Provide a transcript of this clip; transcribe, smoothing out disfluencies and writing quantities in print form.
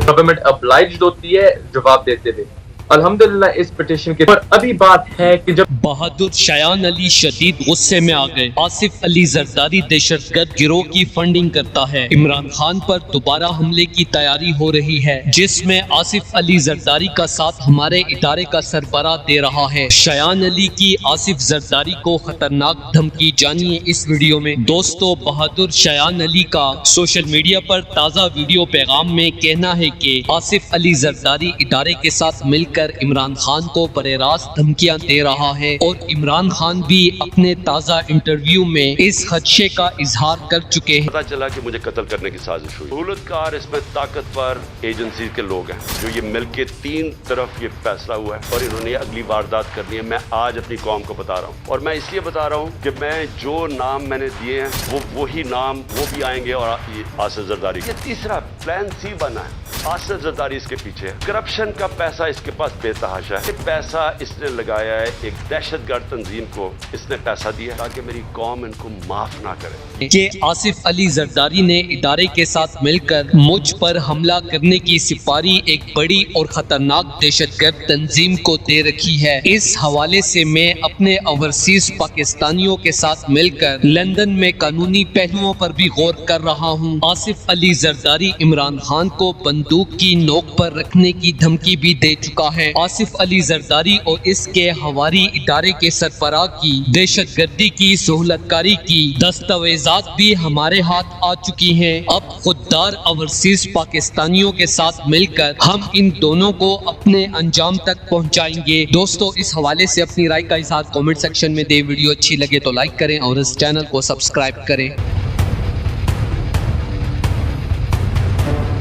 Government obliged होती है जवाब देते हुए। अल्हम्दुलिल्लाह इस पिटीशन के पर अभी बात है कि जब बहादुर शायान अली शदीद गुस्से में आ गए। आसिफ अली जरदारी दहशतगर्द गिरोह की फंडिंग करता है। इमरान खान पर दोबारा हमले की तैयारी हो रही है, जिसमें आसिफ अली जरदारी का साथ हमारे इदारे का सरबराह दे रहा है। शायान अली की आसिफ जरदारी को खतरनाक धमकी, जानिए इस वीडियो में। दोस्तों, बहादुर शायान अली का सोशल मीडिया पर ताज़ा वीडियो पैगाम में कहना है कि आसिफ अली जरदारी इदारे के साथ मिलकर इमरान खान को बरेरास्त धमकियां दे रहा है और इमरान खान भी अपने ताज़ा इंटरव्यू में इस खदशे का इजहार कर चुके हैं। पता चला कि मुझे कत्ल करने की साजिश हुई। सहूलतकार इसमें ताकतवर एजेंसी के लोग हैं जो ये मिलके तीन तरफ ये फैसला हुआ है और इन्होंने अगली वारदात करनी है। मैं आज अपनी कौम को बता रहा हूँ और मैं इसलिए बता रहा हूँ कि मैं जो नाम मैंने दिए हैं वही नाम वो भी आएंगे और आसिफ जरदारी। ये तीसरा प्लान सी बना है, आसिफ जरदारी इसके पीछे है। करप्शन का पैसा इसके पास बेतहाशा है। पैसा इसने लगाया है एक दहशतगर्द तंजीम को, इसने पैसा दिया ताकि मेरी कौम इनको माफ ना करे। कि आसिफ अली जरदारी ने इदारे के साथ मिलकर मुझ पर हमला करने की सिफारी एक बड़ी और खतरनाक दहशतगर्द तंजीम को दे रखी है। इस हवाले से मैं अपने ओवरसीज पाकिस्तानियों के साथ मिलकर लंदन में कानूनी पहलुओं पर भी गौर कर रहा हूँ। आसिफ अली जरदारी इमरान खान को बंदूक की नोक पर रखने की धमकी भी दे चुका है। आसिफ अली जरदारी और इसके हवारी इदारे के सरबराह की दहशतगर्दी की सहूलतकारी की दस्तावेजात भी हमारे हाथ आ चुकी हैं। अब खुददार ओवरसीज पाकिस्तानियों के साथ मिलकर हम इन दोनों को अपने अंजाम तक पहुंचाएंगे। दोस्तों, इस हवाले से अपनी राय का इजहार कमेंट सेक्शन में दे। वीडियो अच्छी लगे तो लाइक करें और इस चैनल को सब्सक्राइब करें।